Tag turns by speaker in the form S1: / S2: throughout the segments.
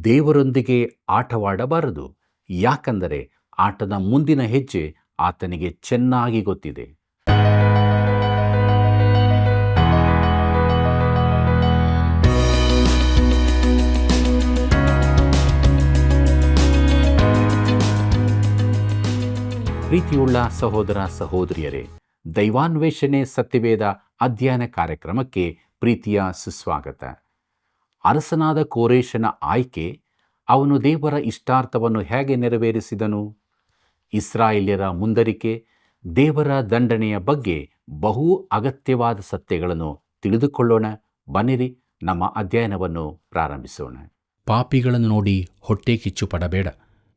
S1: ದೇವರೊಂದಿಗೆ ಆಟವಾಡಬಾರದು. ಯಾಕಂದರೆ ಆಟದ ಮುಂದಿನ ಹೆಜ್ಜೆ ಆತನಿಗೆ ಚೆನ್ನಾಗಿ ಗೊತ್ತಿದೆ. ಪ್ರೀತಿಯುಳ್ಳ ಸಹೋದರ ಸಹೋದರಿಯರೇ, ದೈವಾನ್ವೇಷಣೆ ಸತ್ಯವೇದ ಅಧ್ಯಯನ ಕಾರ್ಯಕ್ರಮಕ್ಕೆ ಪ್ರೀತಿಯ ಸುಸ್ವಾಗತ. ಅರಸನಾದ ಕೋರೇಶನ ಆಯ್ಕೆ, ಅವನು ದೇವರ ಇಷ್ಟಾರ್ಥವನ್ನು ಹೇಗೆ ನೆರವೇರಿಸಿದನು, ಇಸ್ರಾಯೇಲ್ಯರ ಮುಂದರಿಕೆ, ದೇವರ ದಂಡನೆಯ ಬಗ್ಗೆ ಬಹು ಅಗತ್ಯವಾದ ಸತ್ಯಗಳನ್ನು ತಿಳಿದುಕೊಳ್ಳೋಣ. ಬನ್ನಿರಿ, ನಮ್ಮ ಅಧ್ಯಯನವನ್ನು ಪ್ರಾರಂಭಿಸೋಣ.
S2: ಪಾಪಿಗಳನ್ನು ನೋಡಿ ಹೊಟ್ಟೆ ಕಿಚ್ಚು ಪಡಬೇಡ,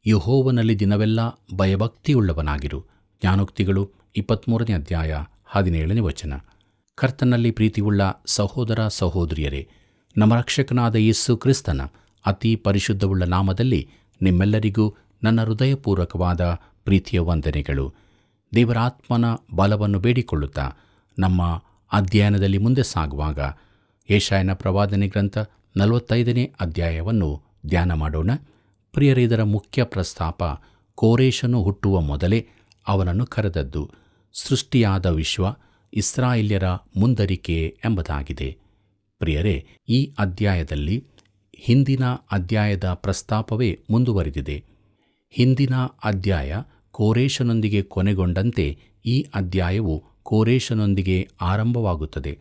S2: ಯೆಹೋವನಲ್ಲಿ ದಿನವೆಲ್ಲ ಭಯಭಕ್ತಿಯುಳ್ಳವನಾಗಿರು. ಜ್ಞಾನೋಕ್ತಿಗಳು 23ನೇ ಅಧ್ಯಾಯ 17ನೇ ವಚನ. ಕರ್ತನಲ್ಲಿ ಪ್ರೀತಿಯುಳ್ಳ ಸಹೋದರ ಸಹೋದರಿಯರೇ, ನಮ್ಮ ರಕ್ಷಕನಾದ ಯೇಸು ಕ್ರಿಸ್ತನ ಅತಿ ಪರಿಶುದ್ಧವುಳ್ಳ ನಾಮದಲ್ಲಿ ನಿಮ್ಮೆಲ್ಲರಿಗೂ ನನ್ನ ಹೃದಯಪೂರ್ವಕವಾದ ಪ್ರೀತಿಯ ವಂದನೆಗಳು. ದೇವರಾತ್ಮನ ಬಲವನ್ನು ಬೇಡಿಕೊಳ್ಳುತ್ತಾ ನಮ್ಮ ಅಧ್ಯಯನದಲ್ಲಿ ಮುಂದೆ ಸಾಗುವಾಗ ಯೆಶಾಯನ ಪ್ರವಾದನೆ ಗ್ರಂಥ 45ನೇ ಅಧ್ಯಾಯವನ್ನು ಧ್ಯಾನ ಮಾಡೋಣ. ಪ್ರಿಯರೇ, ಇದರ ಮುಖ್ಯ ಪ್ರಸ್ತಾಪ ಕೋರೇಶನು ಹುಟ್ಟುವ ಮೊದಲೇ ಅವನನ್ನು ಕರೆದದ್ದು, ಸೃಷ್ಟಿಯಾದ ವಿಶ್ವ, ಇಸ್ರಾಯೇಲ್ಯರ ಮುಂದರಿಕೆ ಎಂಬುದಾಗಿದೆ. ಪ್ರಿಯರೇ, ಈ ಅಧ್ಯಾಯದಲ್ಲಿ ಹಿಂದಿನ ಅಧ್ಯಾಯದ ಪ್ರಸ್ತಾಪವೇ ಮುಂದುವರಿದಿದೆ. ಹಿಂದಿನ ಅಧ್ಯಾಯ ಕೋರೇಶನೊಂದಿಗೆ ಕೊನೆಗೊಂಡಂತೆ ಈ ಅಧ್ಯಾಯವು ಕೋರೇಶನೊಂದಿಗೆ ಆರಂಭವಾಗುತ್ತದೆ.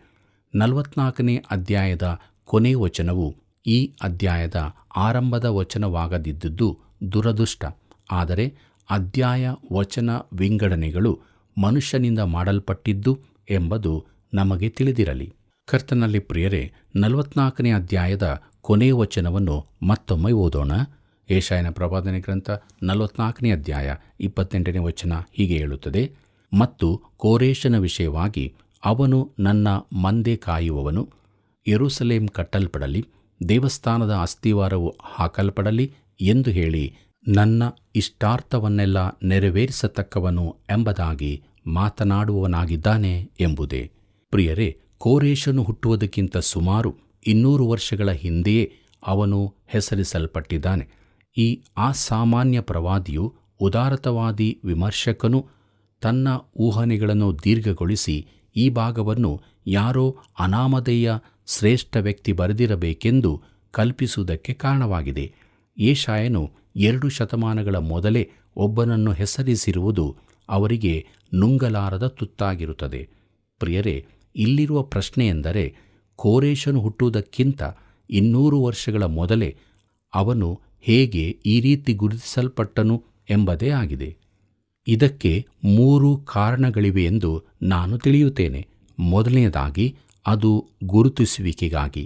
S2: 44ನೇ ಅಧ್ಯಾಯದ ಕೊನೆ ವಚನವು ಈ ಅಧ್ಯಾಯದ ಆರಂಭದ ವಚನವಾಗದಿದ್ದುದು ದುರದೃಷ್ಟ. ಆದರೆ ಅಧ್ಯಾಯ ವಚನ ವಿಂಗಡಣೆಗಳು ಮನುಷ್ಯನಿಂದ ಮಾಡಲ್ಪಟ್ಟಿದ್ದು ಎಂಬುದು ನಮಗೆ ತಿಳಿದಿರಲಿ. ಕರ್ತನಲ್ಲಿ ಪ್ರಿಯರೇ, 44ನೇ ಅಧ್ಯಾಯದ ಕೊನೆಯ ವಚನವನ್ನು ಮತ್ತೊಮ್ಮೆ ಓದೋಣ. ಯೆಶಾಯನ ಪ್ರವಾದನೆ ಗ್ರಂಥ 44ನೇ ಅಧ್ಯಾಯ 28ನೇ ವಚನ ಹೀಗೆ ಹೇಳುತ್ತದೆ: ಮತ್ತು ಕೋರೇಶನ ವಿಷಯವಾಗಿ, ಅವನು ನನ್ನ ಮಂದೆ ಕಾಯುವವನು, ಯೆರೂಸಲೇಮ್ ಕಟ್ಟಲ್ಪಡಲಿ, ದೇವಸ್ಥಾನದ ಅಸ್ತಿವಾರವು ಹಾಕಲ್ಪಡಲಿ ಎಂದು ಹೇಳಿ ನನ್ನ ಇಷ್ಟಾರ್ಥವನ್ನೆಲ್ಲ ನೆರವೇರಿಸತಕ್ಕವನು ಎಂಬುದಾಗಿ ಮಾತನಾಡುವವನಾಗಿದ್ದಾನೆ ಎಂಬುದೇ. ಪ್ರಿಯರೇ, ಕೋರೇಶನು ಹುಟ್ಟುವುದಕ್ಕಿಂತ ಸುಮಾರು 200 ವರ್ಷಗಳ ಹಿಂದೆಯೇ ಅವನು ಹೆಸರಿಸಲ್ಪಟ್ಟಿದ್ದಾನೆ. ಈ ಅಸಾಮಾನ್ಯ ಪ್ರವಾದಿಯು ಉದಾರತಾವಾದಿ ವಿಮರ್ಶಕನು ತನ್ನ ಊಹನೆಗಳನ್ನು ದೀರ್ಘಗೊಳಿಸಿ ಈ ಭಾಗವನ್ನು ಯಾರೋ ಅನಾಮಧೇಯ ಶ್ರೇಷ್ಠ ವ್ಯಕ್ತಿ ಬರೆದಿರಬೇಕೆಂದು ಕಲ್ಪಿಸುವುದಕ್ಕೆ ಕಾರಣವಾಗಿದೆ. ಯೆಶಾಯನು 2 ಶತಮಾನಗಳ ಮೊದಲೇ ಒಬ್ಬನನ್ನು ಹೆಸರಿಸಿರುವುದು ಅವರಿಗೆ ನುಂಗಲಾರದ ತುತ್ತಾಗಿರುತ್ತದೆ. ಪ್ರಿಯರೇ, ಇಲ್ಲಿರುವ ಪ್ರಶ್ನೆಯೆಂದರೆ, ಕೋರೇಶನು ಹುಟ್ಟುವುದಕ್ಕಿಂತ 200 ವರ್ಷಗಳ ಮೊದಲೇ ಅವನು ಹೇಗೆ ಈ ರೀತಿ ಗುರುತಿಸಲ್ಪಟ್ಟನು ಎಂಬುದೇ ಆಗಿದೆ. ಇದಕ್ಕೆ 3 ಕಾರಣಗಳಿವೆ ಎಂದು ನಾನು ತಿಳಿಯುತ್ತೇನೆ. ಮೊದಲನೆಯದಾಗಿ, ಅದು ಗುರುತಿಸುವಿಕೆಗಾಗಿ.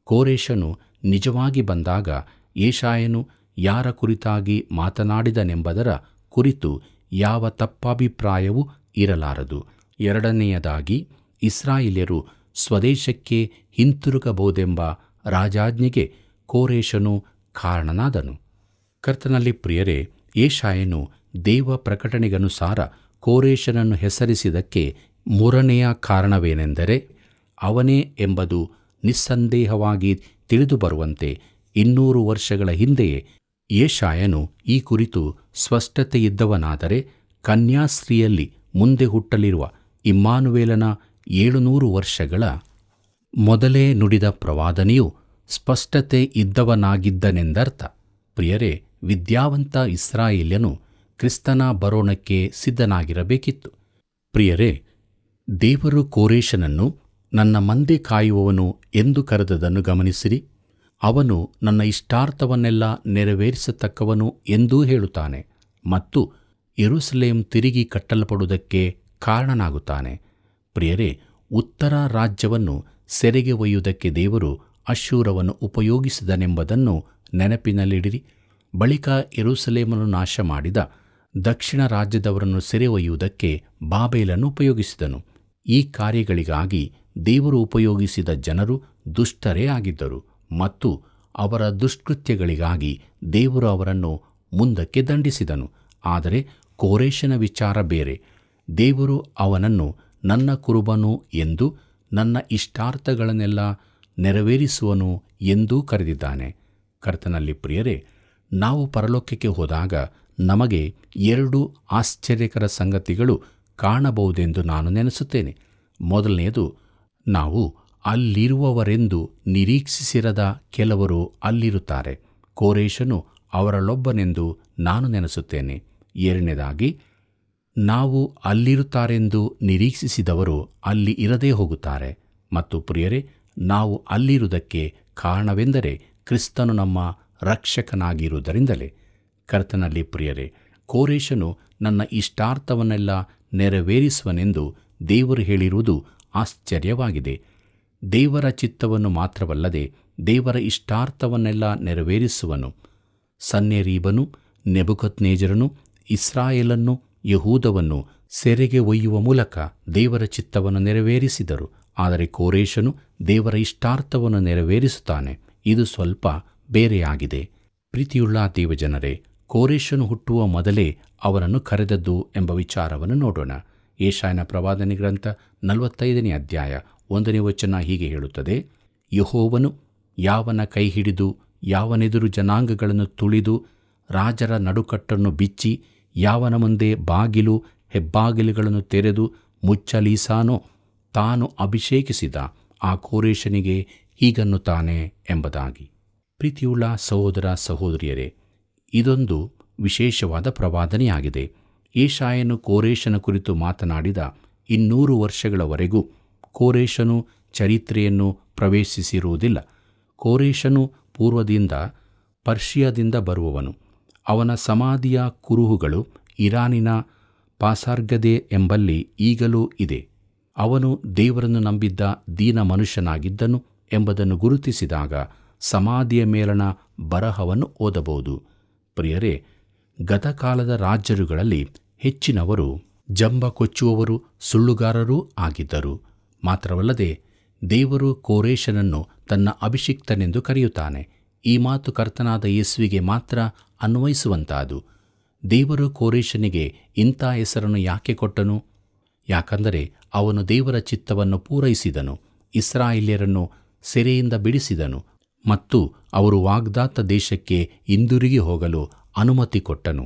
S2: ಕೋರೇಶನು ನಿಜವಾಗಿ ಬಂದಾಗ ಯೆಶಾಯನು ಯಾರ ಕುರಿತಾಗಿ ಮಾತನಾಡಿದನೆಂಬುದರ ಕುರಿತು ಯಾವ ತಪ್ಪಭಿಪ್ರಾಯವೂ ಇರಲಾರದು. ಎರಡನೆಯದಾಗಿ, ಇಸ್ರಾಯೇಲ್ಯರು ಸ್ವದೇಶಕ್ಕೆ ಹಿಂತಿರುಗಬಹುದೆಂಬ ರಾಜಾಜ್ಞೆಗೆ ಕೋರೇಶನು ಕಾರಣನಾದನು. ಕರ್ತನಲ್ಲಿ ಪ್ರಿಯರೇ, ಯೆಶಾಯನು ದೇವ ಪ್ರಕಟಣೆಗನುಸಾರ ಕೋರೇಶನನ್ನು ಹೆಸರಿಸಿದ್ದಕ್ಕೆ ಮೂರನೆಯ ಕಾರಣವೇನೆಂದರೆ, ಅವನೇ ಎಂಬುದು ನಿಸ್ಸಂದೇಹವಾಗಿ ತಿಳಿದುಬರುವಂತೆ 200 ವರ್ಷಗಳ ಹಿಂದೆಯೇ ಯೆಶಾಯನು ಈ ಕುರಿತು ಸ್ಪಷ್ಟತೆಯಿದ್ದವನಾದರೆ, ಕನ್ಯಾಸ್ತ್ರೀಯಲ್ಲಿ ಮುಂದೆ ಹುಟ್ಟಲಿರುವ ಇಮ್ಮಾನುವೇಲನ 700 ವರ್ಷಗಳ ಮೊದಲೇ ನುಡಿದ ಪ್ರವಾದನೆಯು ಸ್ಪಷ್ಟತೆ ಇದ್ದವನಾಗಿದ್ದನೆಂದರ್ಥ. ಪ್ರಿಯರೇ, ವಿದ್ಯಾವಂತ ಇಸ್ರಾಯೇಲ್ಯನು ಕ್ರಿಸ್ತನ ಬರೋಣಕ್ಕೆ ಸಿದ್ಧನಾಗಿರಬೇಕಿತ್ತು. ಪ್ರಿಯರೇ, ದೇವರು ಕೋರೇಶನನ್ನು ನನ್ನ ಮಂದೆ ಕಾಯುವವನು ಎಂದು ಕರೆದದನ್ನು ಗಮನಿಸಿರಿ. ಅವನು ನನ್ನ ಇಷ್ಟಾರ್ಥವನ್ನೆಲ್ಲ ನೆರವೇರಿಸತಕ್ಕವನು ಎಂದೂ ಹೇಳುತ್ತಾನೆ ಮತ್ತು ಯೆರೂಸಲೇಮ್ ತಿರುಗಿ ಕಟ್ಟಲ್ಪಡುವುದಕ್ಕೆ ಕಾರಣನಾಗುತ್ತಾನೆ. ಪ್ರಿಯರೇ, ಉತ್ತರ ರಾಜ್ಯವನ್ನು ಸೆರೆಗೆ ಒಯ್ಯುವುದಕ್ಕೆ ದೇವರು ಅಶ್ಶೂರವನ್ನು ಉಪಯೋಗಿಸಿದನೆಂಬುದನ್ನು ನೆನಪಿನಲ್ಲಿಡಿರಿ. ಬಳಿಕ ಯೆರೂಸಲೇಮನ್ನು ನಾಶ ಮಾಡಿದ ದಕ್ಷಿಣ ರಾಜ್ಯದವರನ್ನು ಸೆರೆ ಒಯ್ಯುವುದಕ್ಕೆ ಬಾಬೇಲನ್ನು ಉಪಯೋಗಿಸಿದನು. ಈ ಕಾರ್ಯಗಳಿಗಾಗಿ ದೇವರು ಉಪಯೋಗಿಸಿದ ಜನರು ದುಷ್ಟರೇ ಆಗಿದ್ದರು ಮತ್ತು ಅವರ ದುಷ್ಕೃತ್ಯಗಳಿಗಾಗಿ ದೇವರು ಅವರನ್ನು ಮುಂದಕ್ಕೆ ದಂಡಿಸಿದನು. ಆದರೆ ಕೋರೇಶನ ವಿಚಾರ ಬೇರೆ. ದೇವರು ಅವನನ್ನು ನನ್ನ ಕುರುಬನು ಎಂದು, ನನ್ನ ಇಷ್ಟಾರ್ಥಗಳನ್ನೆಲ್ಲ ನೆರವೇರಿಸುವನು ಎಂದೂ ಕರೆದಿದ್ದಾನೆ. ಕರ್ತನಲ್ಲಿ ಪ್ರಿಯರೇ, ನಾವು ಪರಲೋಕಕ್ಕೆ ಹೋದಾಗ ನಮಗೆ 2 ಆಶ್ಚರ್ಯಕರ ಸಂಗತಿಗಳು ಕಾಣಬಹುದೆಂದು ನಾನು ನೆನೆಸುತ್ತೇನೆ. ಮೊದಲನೆಯದು, ನಾವು ಅಲ್ಲಿರುವವರೆಂದು ನಿರೀಕ್ಷಿಸಿರದ ಕೆಲವರು ಅಲ್ಲಿರುತ್ತಾರೆ. ಕೋರೇಷನು ಅವರಲ್ಲೊಬ್ಬನೆಂದು ನಾನು ನೆನೆಸುತ್ತೇನೆ. ಎರಡನೇದಾಗಿ, ನಾವು ಅಲ್ಲಿರುತ್ತಾರೆಂದು ನಿರೀಕ್ಷಿಸಿದವರು ಅಲ್ಲಿ ಇರದೇ ಹೋಗುತ್ತಾರೆ. ಮತ್ತು ಪ್ರಿಯರೇ, ನಾವು ಅಲ್ಲಿರುವುದಕ್ಕೆ ಕಾರಣವೆಂದರೆ ಕ್ರಿಸ್ತನು ನಮ್ಮ ರಕ್ಷಕನಾಗಿರುವುದರಿಂದಲೇ. ಕರ್ತನಲ್ಲಿ ಪ್ರಿಯರೇ, ಕೋರೇಷನು ನನ್ನ ಇಷ್ಟಾರ್ಥವನ್ನೆಲ್ಲ ನೆರವೇರಿಸುವನೆಂದು ದೇವರು ಹೇಳಿರುವುದು ಆಶ್ಚರ್ಯವಾಗಿದೆ. ದೇವರ ಚಿತ್ತವನ್ನು ಮಾತ್ರವಲ್ಲದೆ ದೇವರ ಇಷ್ಟಾರ್ಥವನ್ನೆಲ್ಲ ನೆರವೇರಿಸುವನು. ಸನ್ನೆರೀಬನು, ನೆಬೂಕದ್ನೆಚ್ಚರನು ಇಸ್ರಾಯೇಲನ್ನು, ಯಹೂದವನ್ನು ಸೆರೆಗೆ ಒಯ್ಯುವ ಮೂಲಕ ದೇವರ ಚಿತ್ತವನ್ನು ನೆರವೇರಿಸಿದರು. ಆದರೆ ಕೋರೇಷನು ದೇವರ ಇಷ್ಟಾರ್ಥವನ್ನು ನೆರವೇರಿಸುತ್ತಾನೆ. ಇದು ಸ್ವಲ್ಪ ಬೇರೆಯಾಗಿದೆ. ಪ್ರೀತಿಯುಳ್ಳ ದೇವಜನರೇ, ಕೋರೇಷನು ಹುಟ್ಟುವ ಮೊದಲೇ ಅವನನ್ನು ಕರೆದದ್ದು ಎಂಬ ವಿಚಾರವನ್ನು ನೋಡೋಣ. ಯೆಶಾಯನ ಪ್ರವಾದನೆ ಗ್ರಂಥ 45ನೇ ಅಧ್ಯಾಯ 1ನೇ ವಚನ ಹೀಗೆ ಹೇಳುತ್ತದೆ: ಯೆಹೋವನು ಯಾವನ ಕೈ ಹಿಡಿದು ಯಾವನೆದುರು ಜನಾಂಗಗಳನ್ನು ತುಳಿದು ರಾಜರ ನಡುಕಟ್ಟನ್ನು ಬಿಚ್ಚಿ ಯಾವನ ಮುಂದೆ ಬಾಗಿಲು ಹೆಬ್ಬಾಗಿಲುಗಳನ್ನು ತೆರೆದು ಮುಚ್ಚಲೀಸಾನೋ ತಾನು ಅಭಿಷೇಕಿಸಿದ ಆ ಕೋರೇಷನಿಗೆ ಹೀಗನ್ನುತ್ತಾನೆ ಎಂಬುದಾಗಿ. ಪ್ರೀತಿಯುಳ್ಳ ಸಹೋದರ ಸಹೋದರಿಯರೇ, ಇದೊಂದು ವಿಶೇಷವಾದ ಪ್ರವಾದನೆಯಾಗಿದೆ. ಯೆಶಾಯನು ಕೋರೇಷನ ಕುರಿತು ಮಾತನಾಡಿದ 200 ವರ್ಷಗಳವರೆಗೂ ಕೋರೇಷನು ಚರಿತ್ರೆಯನ್ನು ಪ್ರವೇಶಿಸಿರುವುದಿಲ್ಲ. ಕೋರೇಷನು ಪೂರ್ವದಿಂದ ಪರ್ಷಿಯಾದಿಂದ ಬರುವವನು. ಅವನ ಸಮಾಧಿಯ ಕುರುಹುಗಳು ಇರಾನಿನ ಪಾಸಾರ್ಗದೆ ಎಂಬಲ್ಲಿ ಈಗಲೂ ಇದೆ. ಅವನು ದೇವರನ್ನು ನಂಬಿದ್ದ ದೀನ ಮನುಷ್ಯನಾಗಿದ್ದನು ಎಂಬುದನ್ನು ಗುರುತಿಸಿದಾಗ ಸಮಾಧಿಯ ಮೇಲಣ ಬರಹವನ್ನು ಓದಬಹುದು. ಪ್ರಿಯರೇ, ಗತಕಾಲದ ರಾಜರುಗಳಲ್ಲಿ ಹೆಚ್ಚಿನವರು ಜಂಬ ಕೊಚ್ಚುವವರು, ಸುಳ್ಳುಗಾರರೂ ಆಗಿದ್ದರು. ಮಾತ್ರವಲ್ಲದೆ ದೇವರು ಕೋರೇಷನನ್ನು ತನ್ನ ಅಭಿಷಿಕ್ತನೆಂದು ಕರೆಯುತ್ತಾನೆ. ಈ ಮಾತು ಕರ್ತನಾದ ಯೇಸುವಿಗೆ ಮಾತ್ರ ಅನ್ವಯಿಸುವಂತಾದು. ದೇವರು ಕೋರೇಷನಿಗೆ ಇಂಥ ಹೆಸರನ್ನು ಯಾಕೆ ಕೊಟ್ಟನು? ಯಾಕಂದರೆ ಅವನು ದೇವರ ಚಿತ್ತವನ್ನು ಪೂರೈಸಿದನು, ಇಸ್ರಾಯೇಲ್ಯರನ್ನು ಸೆರೆಯಿಂದ ಬಿಡಿಸಿದನು ಮತ್ತು ಅವರು ವಾಗ್ದಾತ ದೇಶಕ್ಕೆ ಹಿಂದಿರುಗಿ ಹೋಗಲು ಅನುಮತಿ ಕೊಟ್ಟನು.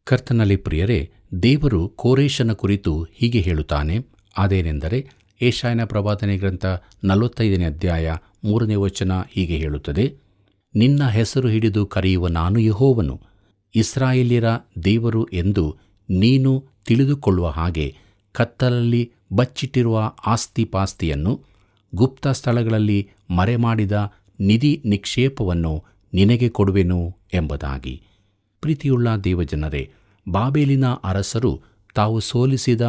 S2: ಕರ್ತನಲ್ಲಿ ಪ್ರಿಯರೇ, ದೇವರು ಕೋರೇಷನ ಕುರಿತು ಹೀಗೆ ಹೇಳುತ್ತಾನೆ. ಅದೇನೆಂದರೆ, ಯೆಶಾಯನ ಪ್ರವಾದನೆ ಗ್ರಂಥ 45ನೇ ಅಧ್ಯಾಯ 3ನೇ ವಚನ ಹೀಗೆ ಹೇಳುತ್ತದೆ: ನಿನ್ನ ಹೆಸರು ಹಿಡಿದು ಕರೆಯುವ ನಾನು ಯೆಹೋವನು, ಇಸ್ರಾಯೇಲ್ಯರ ದೇವರು ಎಂದು ನೀನು ತಿಳಿದುಕೊಳ್ಳುವ ಹಾಗೆ ಕತ್ತಲಲ್ಲಿ ಬಚ್ಚಿಟ್ಟಿರುವ ಆಸ್ತಿಪಾಸ್ತಿಯನ್ನು, ಗುಪ್ತ ಸ್ಥಳಗಳಲ್ಲಿ ಮರೆಮಾಡಿದ ನಿಧಿ ನಿಕ್ಷೇಪವನ್ನು ನಿನಗೆ ಕೊಡುವೆನು ಎಂಬುದಾಗಿ. ಪ್ರೀತಿಯುಳ್ಳ ದೇವಜನರೇ, ಬಾಬೇಲಿನ ಅರಸರು ತಾವು ಸೋಲಿಸಿದ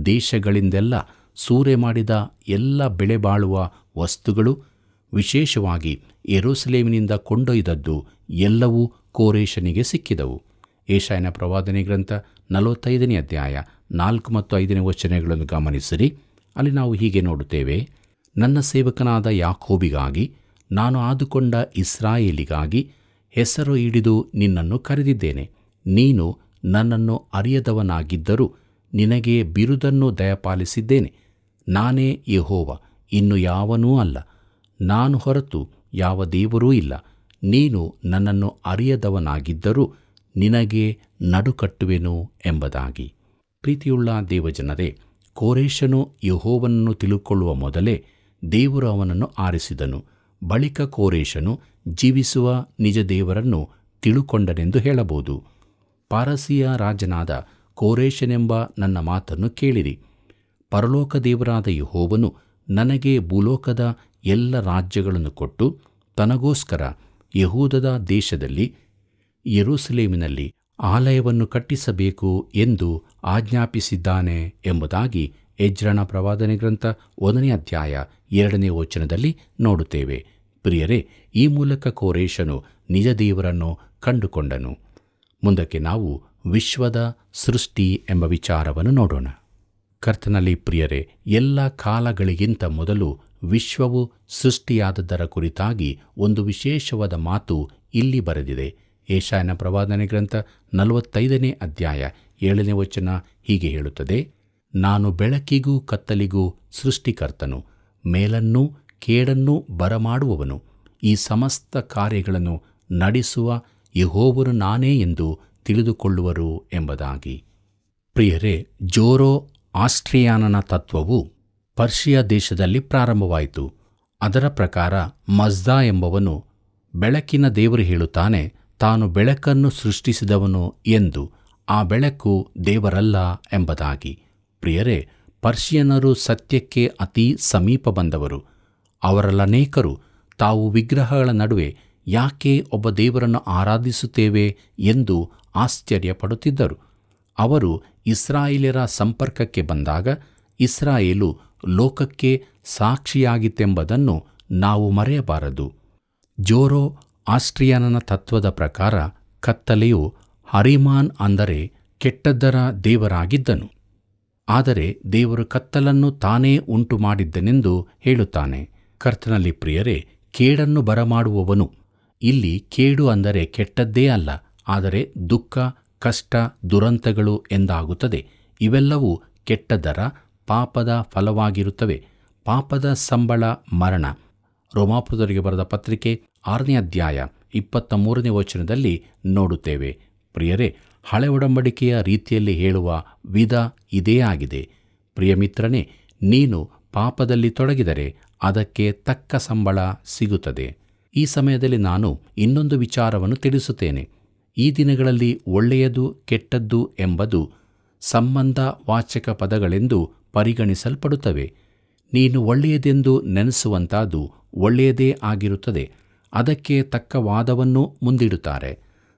S2: ದೇಶಗಳಿಂದೆಲ್ಲ ಸೂರೆ ಮಾಡಿದ ಎಲ್ಲ ಬೆಲೆಬಾಳುವ ವಸ್ತುಗಳು, ವಿಶೇಷವಾಗಿ ಯೆರೂಸಲೇಮಿನಿಂದ ಕೊಂಡೊಯ್ದದ್ದು ಎಲ್ಲವೂ ಕೋರೇಷನಿಗೆ ಸಿಕ್ಕಿದವು. ಯೆಶಾಯನ ಪ್ರವಾದನೆ ಗ್ರಂಥ 45ನೇ ಅಧ್ಯಾಯ 4 ಮತ್ತು 5ನೇ ವಚನಗಳನ್ನು ಗಮನಿಸಿರಿ. ಅಲ್ಲಿ ನಾವು ಹೀಗೆ ನೋಡುತ್ತೇವೆ: ನನ್ನ ಸೇವಕನಾದ ಯಾಕೋಬಿಗಾಗಿ, ನಾನು ಆದುಕೊಂಡ ಇಸ್ರಾಯೇಲಿಗಾಗಿ ಹೆಸರು ಹಿಡಿದು ನಿನ್ನನ್ನು ಕರೆದಿದ್ದೇನೆ. ನೀನು ನನ್ನನ್ನು ಅರಿಯದವನಾಗಿದ್ದರೂ ನಿನಗೆ ಬಿರುದನ್ನು ದಯಪಾಲಿಸಿದ್ದೇನೆ. ನಾನೇ ಯೆಹೋವ, ಇನ್ನು ಯಾವನೂ ಅಲ್ಲ. ನಾನು ಹೊರತು ಯಾವ ದೇವರೂ ಇಲ್ಲ. ನೀನು ನನ್ನನ್ನು ಅರಿಯದವನಾಗಿದ್ದರೂ ನಿನಗೆ ನಡುಕಟ್ಟುವೆನು ಎಂಬುದಾಗಿ. ಪ್ರೀತಿಯುಳ್ಳ ದೇವಜನರೇ, ಕೋರೇಷನು ಯೆಹೋವನನ್ನು ತಿಳುಕೊಳ್ಳುವ ಮೊದಲೇ ದೇವರು ಅವನನ್ನು ಆರಿಸಿದನು. ಬಳಿಕ ಕೋರೇಷನು ಜೀವಿಸುವ ನಿಜ ದೇವರನ್ನು ತಿಳುಕೊಂಡನೆಂದು ಹೇಳಬಹುದು. ಪಾರಸಿಯ ರಾಜನಾದ ಕೋರೇಷನೆಂಬ ನನ್ನ ಮಾತನ್ನು ಕೇಳಿರಿ. ಪರಲೋಕ ದೇವರಾದ ಯೆಹೋವನು ನನಗೆ ಭೂಲೋಕದ ಎಲ್ಲ ರಾಜ್ಯಗಳನ್ನು ಕೊಟ್ಟು ತನಗೋಸ್ಕರ ಯಹೂದದ ದೇಶದಲ್ಲಿ ಯೆರೂಸಲೇಮಿನಲ್ಲಿ ಆಲಯವನ್ನು ಕಟ್ಟಿಸಬೇಕು ಎಂದು ಆಜ್ಞಾಪಿಸಿದ್ದಾನೆ ಎಂಬುದಾಗಿ ಎಜ್ರನ ಪ್ರವಾದನೆ ಗ್ರಂಥ 1ನೇ ಅಧ್ಯಾಯ 2ನೇ ವಚನದಲ್ಲಿ ನೋಡುತ್ತೇವೆ. ಪ್ರಿಯರೇ, ಈ ಮೂಲಕ ಕೋರೇಷನು ನಿಜ ದೇವರನ್ನು ಕಂಡುಕೊಂಡನು. ಮುಂದಕ್ಕೆ ನಾವು ವಿಶ್ವದ ಸೃಷ್ಟಿ ಎಂಬ ವಿಚಾರವನ್ನು ನೋಡೋಣ. ಕರ್ತನಲ್ಲಿ ಪ್ರಿಯರೇ, ಎಲ್ಲ ಕಾಲಗಳಿಗಿಂತ ಮೊದಲು ವಿಶ್ವವು ಸೃಷ್ಟಿಯಾದದ್ದರ ಕುರಿತಾಗಿ ಒಂದು ವಿಶೇಷವಾದ ಮಾತು ಇಲ್ಲಿ ಬರೆದಿದೆ. ಯೆಶಾಯನ ಪ್ರವಾದನೆ ಗ್ರಂಥ 45ನೇ ಅಧ್ಯಾಯ 7ನೇ ವಚನ ಹೀಗೆ ಹೇಳುತ್ತದೆ: ನಾನು ಬೆಳಕಿಗೂ ಕತ್ತಲಿಗೂ ಸೃಷ್ಟಿಕರ್ತನು, ಮೇಲನ್ನೂ ಕೇಡನ್ನೂ ಬರಮಾಡುವವನು. ಈ ಸಮಸ್ತ ಕಾರ್ಯಗಳನ್ನು ನಡೆಸುವ ಯೆಹೋವನು ನಾನೇ ಎಂದು ತಿಳಿದುಕೊಳ್ಳುವರು ಎಂಬುದಾಗಿ. ಪ್ರಿಯರೇ, ಜೋರೋ ಆಸ್ಟ್ರಿಯಾನನ ತತ್ವವು ಪರ್ಷಿಯಾ ದೇಶದಲ್ಲಿ ಪ್ರಾರಂಭವಾಯಿತು. ಅದರ ಪ್ರಕಾರ ಮಜ್ದಾ ಎಂಬವನು ಬೆಳಕಿನ ದೇವರು ಹೇಳುತ್ತಾನೆ, ತಾನು ಬೆಳಕನ್ನು ಸೃಷ್ಟಿಸಿದವನು ಎಂದು, ಆ ಬೆಳಕು ದೇವರಲ್ಲ ಎಂಬುದಾಗಿ. ಪ್ರಿಯರೇ, ಪರ್ಷಿಯನರು ಸತ್ಯಕ್ಕೆ ಅತಿ ಸಮೀಪ ಬಂದವರು. ಅವರಲ್ಲನೇಕರು ತಾವು ವಿಗ್ರಹಗಳ ನಡುವೆ ಯಾಕೆ ಒಬ್ಬ ದೇವರನ್ನು ಆರಾಧಿಸುತ್ತೇವೆ ಎಂದು ಆಶ್ಚರ್ಯಪಡುತ್ತಿದ್ದರು. ಅವರು ಇಸ್ರಾಯೇಲ್ಯರ ಸಂಪರ್ಕಕ್ಕೆ ಬಂದಾಗ ಇಸ್ರಾಯೇಲು ಲೋಕಕ್ಕೆ ಸಾಕ್ಷಿಯಾಗಿತ್ತೆಂಬುದನ್ನು ನಾವು ಮರೆಯಬಾರದು. ಜೋರೋ ಆಸ್ಟ್ರಿಯಾನನ ತತ್ವದ ಪ್ರಕಾರ ಕತ್ತಲೆಯು ಹರಿಮಾನ್ ಅಂದರೆ ಕೆಟ್ಟದ್ದರ ದೇವರಾಗಿದ್ದನು. ಆದರೆ ದೇವರು ಕತ್ತಲನ್ನು ತಾನೇ ಉಂಟು ಮಾಡಿದ್ದನೆಂದು ಹೇಳುತ್ತಾನೆ. ಕರ್ತನಲ್ಲಿ ಪ್ರಿಯರೇ, ಕೇಡನ್ನು ಬರಮಾಡುವವನು. ಇಲ್ಲಿ ಕೇಡು ಅಂದರೆ ಕೆಟ್ಟದ್ದೇ ಅಲ್ಲ, ಆದರೆ ದುಃಖ, ಕಷ್ಟ, ದುರಂತಗಳು ಎಂದಾಗುತ್ತದೆ. ಇವೆಲ್ಲವೂ ಕೆಟ್ಟದ್ದರ, ಪಾಪದ ಫಲವಾಗಿರುತ್ತವೆ. ಪಾಪದ ಸಂಬಳ ಮರಣ. ರೋಮಾಪುರದವರಿಗೆ ಬರೆದ ಪತ್ರಿಕೆ 6ನೇ ಅಧ್ಯಾಯ 23ನೇ ವಚನದಲ್ಲಿ ನೋಡುತ್ತೇವೆ. ಪ್ರಿಯರೇ, ಹಳೆ ಒಡಂಬಡಿಕೆಯ ರೀತಿಯಲ್ಲಿ ಹೇಳುವ ವಿಧ ಇದೇ ಆಗಿದೆ. ಪ್ರಿಯಮಿತ್ರನೇ, ನೀನು ಪಾಪದಲ್ಲಿ ತೊಡಗಿದರೆ ಅದಕ್ಕೆ ತಕ್ಕ ಸಂಬಳ ಸಿಗುತ್ತದೆ. ಈ ಸಮಯದಲ್ಲಿ ನಾನು ಇನ್ನೊಂದು ವಿಚಾರವನ್ನು ತಿಳಿಸುತ್ತೇನೆ. ಈ ದಿನಗಳಲ್ಲಿ ಒಳ್ಳೆಯದು ಕೆಟ್ಟದ್ದು ಎಂಬುದು ಸಂಬಂಧ ವಾಚಕ ಪದಗಳೆಂದು ಪರಿಗಣಿಸಲ್ಪಡುತ್ತವೆ. ನೀನು ಒಳ್ಳೆಯದೆಂದು ನೆನೆಸುವಂತಾದು ಒಳ್ಳೆಯದೇ ಆಗಿರುತ್ತದೆ. ಅದಕ್ಕೆ ತಕ್ಕ ವಾದವನ್ನು ಮುಂದಿಡುತ್ತಾರೆ.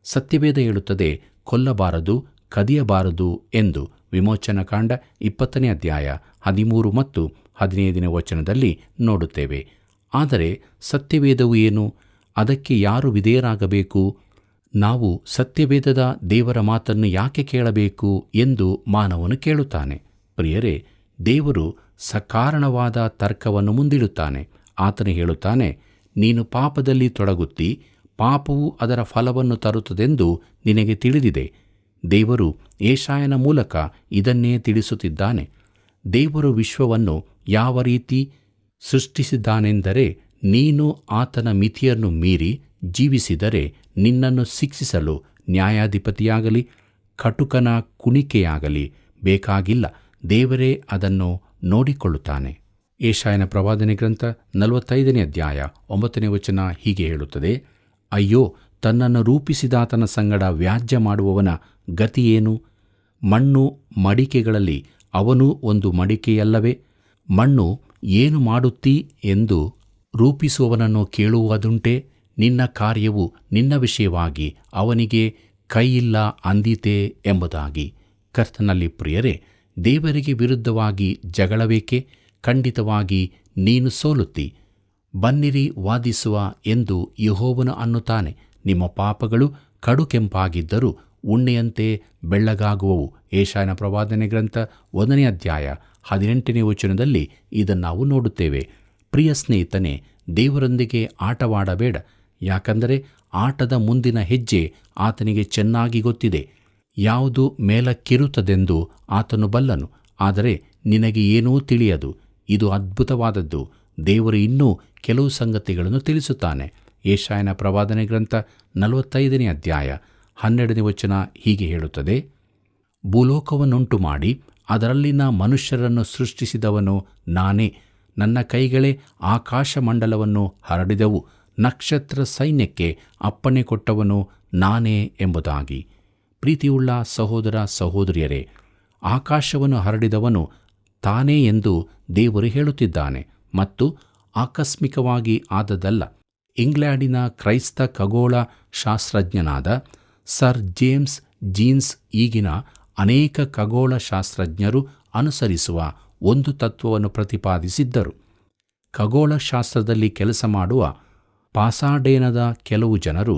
S2: ಸತ್ಯವೇದ ಹೇಳುತ್ತದೆ, ಕೊಲ್ಲಬಾರದು, ಕದಿಯಬಾರದು ಎಂದು. ವಿಮೋಚನಕಾಂಡ 20ನೇ ಅಧ್ಯಾಯ 13 ಮತ್ತು 15ನೇ ವಚನದಲ್ಲಿ ನೋಡುತ್ತೇವೆ. ಆದರೆ ಸತ್ಯವೇದವು ಏನು? ಅದಕ್ಕೆ ಯಾರು ವಿಧೇಯರಾಗಬೇಕು? ನಾವು ಸತ್ಯವೇದದ ದೇವರ ಮಾತನ್ನು ಯಾಕೆ ಕೇಳಬೇಕು ಎಂದು ಮಾನವನು ಕೇಳುತ್ತಾನೆ. ಪ್ರಿಯರೇ, ದೇವರು ಸಕಾರಣವಾದ ತರ್ಕವನ್ನು ಮುಂದಿಡುತ್ತಾನೆ. ಆತನು ಹೇಳುತ್ತಾನೆ, ನೀನು ಪಾಪದಲ್ಲಿ ತೊಡಗುತ್ತಿ, ಪಾಪವು ಅದರ ಫಲವನ್ನು ತರುತ್ತದೆಂದು ನಿನಗೆ ತಿಳಿದಿದೆ. ದೇವರು ಯೆಶಾಯನ ಮೂಲಕ ಇದನ್ನೇ ತಿಳಿಸುತ್ತಿದ್ದಾನೆ. ದೇವರು ವಿಶ್ವವನ್ನು ಯಾವ ರೀತಿ ಸೃಷ್ಟಿಸಿದ್ದಾನೆಂದರೆ, ನೀನು ಆತನ ಮಿತಿಯನ್ನು ಮೀರಿ ಜೀವಿಸಿದರೆ ನಿನ್ನನ್ನು ಶಿಕ್ಷಿಸಲು ನ್ಯಾಯಾಧಿಪತಿಯಾಗಲಿ ಕಟುಕನ ಕುಣಿಕೆಯಾಗಲಿ ಬೇಕಾಗಿಲ್ಲ. ದೇವರೇ ಅದನ್ನು ನೋಡಿಕೊಳ್ಳುತ್ತಾನೆ. ಯೆಶಾಯನ ಪ್ರವಾದನೆ ಗ್ರಂಥ 45ನೇ ಅಧ್ಯಾಯ 9ನೇ ವಚನ ಹೀಗೆ ಹೇಳುತ್ತದೆ, ಅಯ್ಯೋ, ತನ್ನನ್ನು ರೂಪಿಸಿದಾತನ ಸಂಗಡ ವ್ಯಾಜ್ಯ ಮಾಡುವವನ ಗತಿಯೇನು? ಮಣ್ಣು ಮಡಿಕೆಗಳಲ್ಲಿ ಅವನು ಒಂದು ಮಡಿಕೆಯಲ್ಲವೇ? ಮಣ್ಣು ಏನು ಮಾಡುತ್ತೀ ಎಂದು ರೂಪಿಸುವವನನ್ನು ಕೇಳುವುದುಂಟೆ? ನಿನ್ನ ಕಾರ್ಯವು ನಿನ್ನ ವಿಷಯವಾಗಿ ಅವನಿಗೆ ಕೈಯಿಲ್ಲ ಅಂದೀತೆ ಎಂಬುದಾಗಿ. ಕರ್ತನಲ್ಲಿ ಪ್ರಿಯರೇ, ದೇವರಿಗೆ ವಿರುದ್ಧವಾಗಿ ಜಗಳಬೇಕೆ? ಖಂಡಿತವಾಗಿ ನೀನು ಸೋಲುತ್ತಿ. ಬನ್ನಿರಿ ವಾದಿಸುವ ಎಂದು ಯೆಹೋವನು ಅನ್ನುತ್ತಾನೆ. ನಿಮ್ಮ ಪಾಪಗಳು ಕಡು ಕೆಂಪಾಗಿದ್ದರೂ ಉಣ್ಣೆಯಂತೆ ಬೆಳ್ಳಗಾಗುವವು. ಯೆಶಾಯನ ಪ್ರವಾದನೆ ಗ್ರಂಥ 1ನೇ ಅಧ್ಯಾಯ 18ನೇ ವಚನದಲ್ಲಿ ಇದನ್ನು ನಾವು ನೋಡುತ್ತೇವೆ. ಪ್ರಿಯ ಸ್ನೇಹಿತನೇ, ದೇವರೊಂದಿಗೆ ಆಟವಾಡಬೇಡ. ಯಾಕಂದರೆ ಆಟದ ಮುಂದಿನ ಹೆಜ್ಜೆ ಆತನಿಗೆ ಚೆನ್ನಾಗಿ ಗೊತ್ತಿದೆ. ಯಾವುದು ಮೇಲಕ್ಕಿರುತ್ತದೆಂದು ಆತನು ಬಲ್ಲನು. ಆದರೆ ನಿನಗೆ ಏನೂ ತಿಳಿಯದು. ಇದು ಅದ್ಭುತವಾದದ್ದು. ದೇವರು ಇನ್ನೂ ಕೆಲವು ಸಂಗತಿಗಳನ್ನು ತಿಳಿಸುತ್ತಾನೆ. ಯೆಶಾಯನ ಪ್ರವಾದನೆ ಗ್ರಂಥ 45ನೇ ಅಧ್ಯಾಯ 12ನೇ ವಚನ ಹೀಗೆ ಹೇಳುತ್ತದೆ, ಭೂಲೋಕವನ್ನುಂಟು ಮಾಡಿ ಅದರಲ್ಲಿನ ಮನುಷ್ಯರನ್ನು ಸೃಷ್ಟಿಸಿದವನು ನಾನೇ. ನನ್ನ ಕೈಗಳೇ ಆಕಾಶಮಂಡಲವನ್ನು ಹರಡಿದವು. ನಕ್ಷತ್ರ ಸೈನ್ಯಕ್ಕೆ ಅಪ್ಪಣೆ ಕೊಟ್ಟವನು ನಾನೇ ಎಂಬುದಾಗಿ. ಪ್ರೀತಿಯುಳ್ಳ ಸಹೋದರ ಸಹೋದರಿಯರೇ, ಆಕಾಶವನ್ನು ಹರಡಿದವನು ತಾನೇ ಎಂದು ದೇವರು ಹೇಳುತ್ತಿದ್ದಾನೆ. ಮತ್ತು ಆಕಸ್ಮಿಕವಾಗಿ ಆದದ್ದಲ್ಲ. ಇಂಗ್ಲೆಂಡಿನ ಕ್ರೈಸ್ತ ಖಗೋಳ ಶಾಸ್ತ್ರಜ್ಞನಾದ ಸರ್ ಜೇಮ್ಸ್ ಜೀನ್ಸ್ ಈಗಿನ ಅನೇಕ ಖಗೋಳ ಶಾಸ್ತ್ರಜ್ಞರು ಅನುಸರಿಸುವ ಒಂದು ತತ್ವವನ್ನು ಪ್ರತಿಪಾದಿಸಿದ್ದರು. ಖಗೋಳಶಾಸ್ತ್ರದಲ್ಲಿ ಕೆಲಸ ಮಾಡುವ ಪಾಸಾಡೇನದ ಕೆಲವು ಜನರು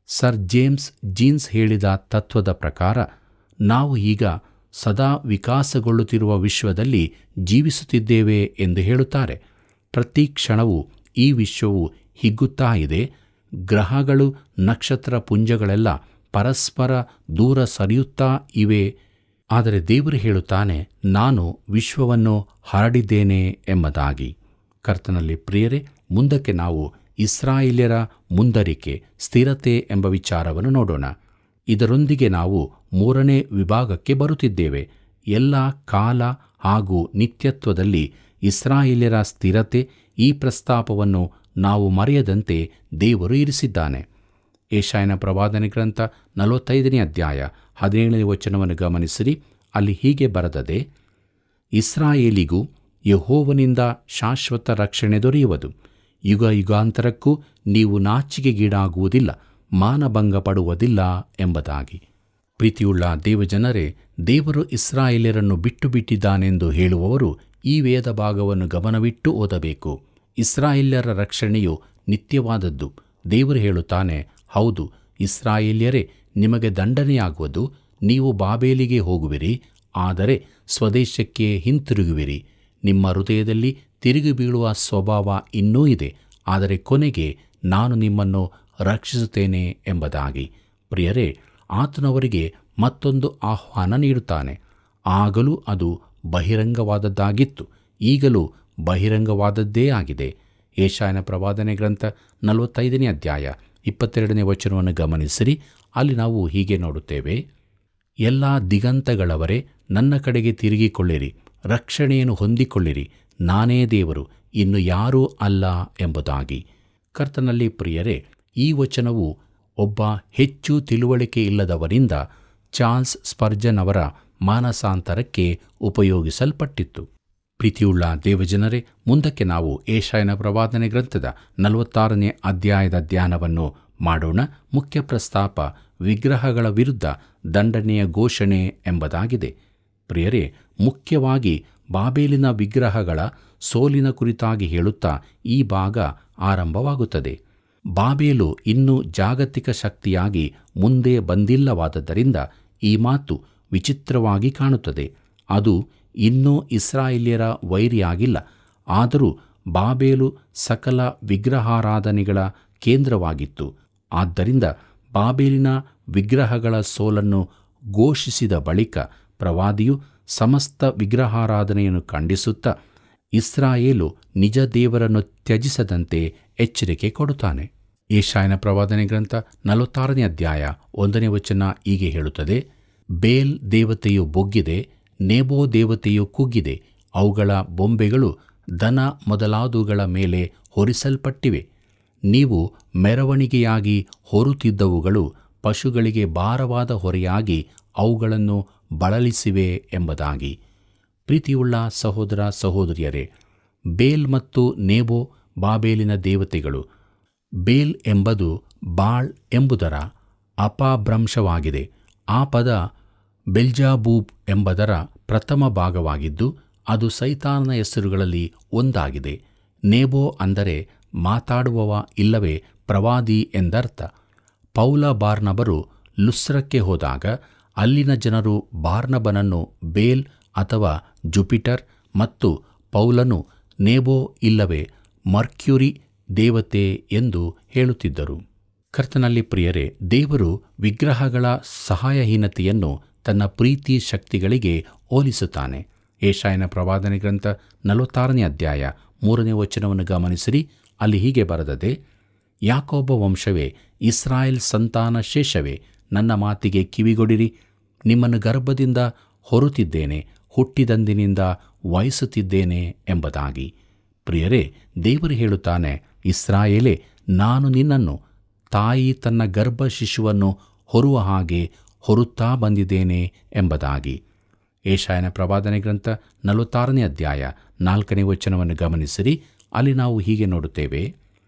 S2: ಸರ್ ಜೇಮ್ಸ್ ಜೀನ್ಸ್ ಹೇಳಿದ ತತ್ವದ ಪ್ರಕಾರ ನಾವು ಈಗ ಸದಾ ವಿಕಾಸಗೊಳ್ಳುತ್ತಿರುವ ವಿಶ್ವದಲ್ಲಿ ಜೀವಿಸುತ್ತಿದ್ದೇವೆ ಎಂದು ಹೇಳುತ್ತಾರೆ. ಪ್ರತಿ ಕ್ಷಣವೂ ಈ ವಿಶ್ವವು ಹಿಗ್ಗುತ್ತಾ ಇದೆ. ಗ್ರಹಗಳು, ನಕ್ಷತ್ರ ಪುಂಜಗಳೆಲ್ಲ ಪರಸ್ಪರ ದೂರ ಸರಿಯುತ್ತಾ ಇವೆ. ಆದರೆ ದೇವರು ಹೇಳುತ್ತಾನೆ, ನಾನು ವಿಶ್ವವನ್ನು ಹರಡಿದ್ದೇನೆ ಎಂಬುದಾಗಿ. ಕರ್ತನಲ್ಲಿ ಪ್ರಿಯರೇ, ಮುಂದಕ್ಕೆ ನಾವು ಇಸ್ರಾಯೇಲ್ಯರ ಮುಂದರಿಕೆ, ಸ್ಥಿರತೆ ಎಂಬ ವಿಚಾರವನ್ನು ನೋಡೋಣ. ಇದರೊಂದಿಗೆ ನಾವು 3ನೇ ವಿಭಾಗಕ್ಕೆ ಬರುತ್ತಿದ್ದೇವೆ. ಎಲ್ಲ ಕಾಲ ಹಾಗೂ ನಿತ್ಯತ್ವದಲ್ಲಿ ಇಸ್ರಾಯೇಲ್ಯರ ಸ್ಥಿರತೆ, ಈ ಪ್ರಸ್ತಾಪವನ್ನು ನಾವು ಮರೆಯದಂತೆ ದೇವರು ಇರಿಸಿದ್ದಾನೆ. ಯೆಶಾಯನ ಪ್ರವಾದನೆ ಗ್ರಂಥ 45ನೇ ಅಧ್ಯಾಯ 17ನೇ ವಚನವನ್ನು ಗಮನಿಸಿರಿ. ಅಲ್ಲಿ ಹೀಗೆ ಬರೆದದೆ, ಇಸ್ರಾಯೇಲಿಗೂ ಯೆಹೋವನಿಂದ ಶಾಶ್ವತ ರಕ್ಷಣೆ ದೊರೆಯುವುದು. ಯುಗ ಯುಗಾಂತರಕ್ಕೂ ನೀವು ನಾಚಿಕೆಗೀಡಾಗುವುದಿಲ್ಲ, ಮಾನಭಂಗ ಪಡುವುದಿಲ್ಲ ಎಂಬುದಾಗಿ. ಪ್ರೀತಿಯುಳ್ಳ ದೇವಜನರೇ, ದೇವರು ಇಸ್ರಾಯೇಲ್ಯರನ್ನು ಬಿಟ್ಟು ಬಿಟ್ಟಿದ್ದಾನೆಂದು ಹೇಳುವವರು ಈ ವೇದ ಭಾಗವನ್ನು ಗಮನವಿಟ್ಟು ಓದಬೇಕು. ಇಸ್ರಾಯೇಲ್ಯರ ರಕ್ಷಣೆಯು ನಿತ್ಯವಾದದ್ದು. ದೇವರು ಹೇಳುತ್ತಾನೆ, ಹೌದು ಇಸ್ರಾಯೇಲ್ಯರೇ, ನಿಮಗೆ ದಂಡನೆಯಾಗುವುದು. ನೀವು ಬಾಬೇಲಿಗೆ ಹೋಗುವಿರಿ, ಆದರೆ ಸ್ವದೇಶಕ್ಕೆ ಹಿಂತಿರುಗುವಿರಿ. ನಿಮ್ಮ ಹೃದಯದಲ್ಲಿ ತಿರುಗಿ ಬೀಳುವ ಸ್ವಭಾವ ಇನ್ನೂ ಇದೆ, ಆದರೆ ಕೊನೆಗೆ ನಾನು ನಿಮ್ಮನ್ನು ರಕ್ಷಿಸುತ್ತೇನೆ ಎಂಬುದಾಗಿ. ಪ್ರಿಯರೇ, ಆತನವರಿಗೆ ಮತ್ತೊಂದು ಆಹ್ವಾನ ನೀಡುತ್ತಾನೆ. ಆಗಲೂ ಅದು ಬಹಿರಂಗವಾದದ್ದಾಗಿತ್ತು, ಈಗಲೂ ಬಹಿರಂಗವಾದದ್ದೇ ಆಗಿದೆ. ಯೆಶಾಯನ ಪ್ರವಾದನೆ ಗ್ರಂಥ 45ನೇ ಅಧ್ಯಾಯ 22ನೇ ವಚನವನ್ನು ಗಮನಿಸಿರಿ. ಅಲ್ಲಿ ನಾವು ಹೀಗೆ ನೋಡುತ್ತೇವೆ, ಎಲ್ಲ ದಿಗಂತಗಳವರೇ, ನನ್ನ ಕಡೆಗೆ ತಿರುಗಿಕೊಳ್ಳಿರಿ, ರಕ್ಷಣೆಯನ್ನು ಹೊಂದಿಕೊಳ್ಳಿರಿ, ನಾನೇ ದೇವರು, ಇನ್ನು ಯಾರೂ ಅಲ್ಲ ಎಂಬುದಾಗಿ. ಕರ್ತನಲ್ಲಿ ಪ್ರಿಯರೇ, ಈ ವಚನವು ಒಬ್ಬ ಹೆಚ್ಚು ತಿಳುವಳಿಕೆ ಇಲ್ಲದವರಿಂದ ಚಾರ್ಲ್ಸ್ ಸ್ಪರ್ಜನ್ ಅವರ ಮಾನಸಾಂತರಕ್ಕೆ ಉಪಯೋಗಿಸಲ್ಪಟ್ಟಿತ್ತು. ಪ್ರೀತಿಯುಳ್ಳ ದೇವಜನರೇ, ಮುಂದಕ್ಕೆ ನಾವು ಯೆಶಾಯನ ಪ್ರವಾದನೆ ಗ್ರಂಥದ 46ನೇ ಅಧ್ಯಾಯದ ಧ್ಯಾನವನ್ನು ಮಾಡೋಣ. ಮುಖ್ಯ ಪ್ರಸ್ತಾಪ ವಿಗ್ರಹಗಳ ವಿರುದ್ಧ ದಂಡನೆಯ ಘೋಷಣೆ ಎಂಬುದಾಗಿದೆ. ಪ್ರಿಯರೇ, ಮುಖ್ಯವಾಗಿ ಬಾಬೇಲಿನ ವಿಗ್ರಹಗಳ ಸೋಲಿನ ಕುರಿತಾಗಿ ಹೇಳುತ್ತಾ ಈ ಭಾಗ ಆರಂಭವಾಗುತ್ತದೆ. ಬಾಬೇಲು ಇನ್ನೂ ಜಾಗತಿಕ ಶಕ್ತಿಯಾಗಿ ಮುಂದೆ ಬಂದಿಲ್ಲವಾದ್ದರಿಂದ ಈ ಮಾತು ವಿಚಿತ್ರವಾಗಿ ಕಾಣುತ್ತದೆ. ಅದು ಇನ್ನೂ ಇಸ್ರಾಯೇಲ್ಯರ ವೈರಿಯಾಗಿಲ್ಲ. ಆದರೂ ಬಾಬೇಲು ಸಕಲ ವಿಗ್ರಹಾರಾಧನೆಗಳ ಕೇಂದ್ರವಾಗಿತ್ತು. ಆದ್ದರಿಂದ ಬಾಬೇಲಿನ ವಿಗ್ರಹಗಳ ಸೋಲನ್ನು ಘೋಷಿಸಿದ ಬಳಿಕ ಪ್ರವಾದಿಯು ಸಮಸ್ತ ವಿಗ್ರಹಾರಾಧನೆಯನ್ನು ಖಂಡಿಸುತ್ತಾ ಇಸ್ರಾಯೇಲು ನಿಜ ದೇವರನ್ನು ತ್ಯಜಿಸದಂತೆ ಎಚ್ಚರಿಕೆ ಕೊಡುತ್ತಾನೆ. ಯೆಶಾಯನ ಪ್ರವಾದನೆ ಗ್ರಂಥ 46ನೇ ಅಧ್ಯಾಯ 1ನೇ ವಚನ ಹೀಗೆ ಹೇಳುತ್ತದೆ, ಬೇಲ್ ದೇವತೆಯು ಬೊಗ್ಗಿದೆ, ನೇಬೋ ದೇವತೆಯು ಕುಗ್ಗಿದೆ, ಅವುಗಳ ಬೊಂಬೆಗಳು ದನ ಮೊದಲಾದವುಗಳ ಮೇಲೆ ಹೊರಿಸಲ್ಪಟ್ಟಿವೆ. ನೀವು ಮೆರವಣಿಗೆಯಾಗಿ ಹೊರುತ್ತಿದ್ದವುಗಳು ಪಶುಗಳಿಗೆ ಭಾರವಾದ ಹೊರೆಯಾಗಿ ಅವುಗಳನ್ನು ಬಳಲಿಸಿವೆ ಎಂಬುದಾಗಿ. ಪ್ರೀತಿಯುಳ್ಳ ಸಹೋದರ ಸಹೋದರಿಯರೇ, ಬೇಲ್ ಮತ್ತು ನೇಬೋ ಬಾಬೇಲಿನ ದೇವತೆಗಳು. ಬೇಲ್ ಎಂಬುದು ಬಾಳ್ ಎಂಬುದರ ಅಪಭ್ರಂಶವಾಗಿದೆ. ಆ ಪದ ಬೆಲ್ಜಾಬೂಬ್ ಎಂಬುದರ ಪ್ರಥಮ ಭಾಗವಾಗಿದ್ದು ಅದು ಸೈತಾನನ ಹೆಸರುಗಳಲ್ಲಿ ಒಂದಾಗಿದೆ. ನೇಬೋ ಅಂದರೆ ಮಾತಾಡುವವ ಇಲ್ಲವೇ ಪ್ರವಾದಿ ಎಂದರ್ಥ. ಪೌಲ ಬಾರ್ನಬರು ಲುಸ್ರಕ್ಕೆ ಹೋದಾಗ ಅಲ್ಲಿನ ಜನರು ಬಾರ್ನಬನನ್ನು ಬೇಲ್ ಅಥವಾ ಜುಪಿಟರ್ ಮತ್ತು ಪೌಲನು ನೇಬೋ ಇಲ್ಲವೇ ಮರ್ಕ್ಯುರಿ ದೇವತೆ ಎಂದು ಹೇಳುತ್ತಿದ್ದರು. ಕರ್ತನಲ್ಲಿ ಪ್ರಿಯರೇ, ದೇವರು ವಿಗ್ರಹಗಳ ಸಹಾಯಹೀನತೆಯನ್ನು ತನ್ನ ಪ್ರೀತಿ ಶಕ್ತಿಗಳಿಗೆ ಹೋಲಿಸುತ್ತಾನೆ. ಯೆಶಾಯನ ಪ್ರವಾದನೆ ಗ್ರಂಥ 46ನೇ ಅಧ್ಯಾಯ 3ನೇ ವಚನವನ್ನು ಗಮನಿಸಿರಿ. ಅಲ್ಲಿ ಹೀಗೆ ಬರೆದದೆ, ಯಾಕೋಬ ವಂಶವೇ, ಇಸ್ರಾಯೇಲ್ ಸಂತಾನ ಶೇಷವೇ, ನನ್ನ ಮಾತಿಗೆ ಕಿವಿಗೊಡಿರಿ. ನಿಮ್ಮನ್ನು ಗರ್ಭದಿಂದ ಹೊರುತ್ತಿದ್ದೇನೆ, ಹುಟ್ಟಿದಂದಿನಿಂದ ವಹಿಸುತ್ತಿದ್ದೇನೆ ಎಂಬುದಾಗಿ. ಪ್ರಿಯರೇ, ದೇವರು ಹೇಳುತ್ತಾನೆ, ಇಸ್ರಾಯೇಲೇ, ನಾನು ನಿನ್ನನ್ನು ತಾಯಿ ತನ್ನ ಗರ್ಭ ಶಿಶುವನ್ನು ಹೊರುವ ಹಾಗೆ ಹೊರುತ್ತಾ ಬಂದಿದ್ದೇನೆ ಎಂಬುದಾಗಿ. ಯೆಶಾಯನ ಪ್ರವಾದನೆ ಗ್ರಂಥ 46ನೇ ಅಧ್ಯಾಯ 4ನೇ ವಚನವನ್ನು ಗಮನಿಸಿರಿ. ಅಲ್ಲಿ ನಾವು ಹೀಗೆ ನೋಡುತ್ತೇವೆ,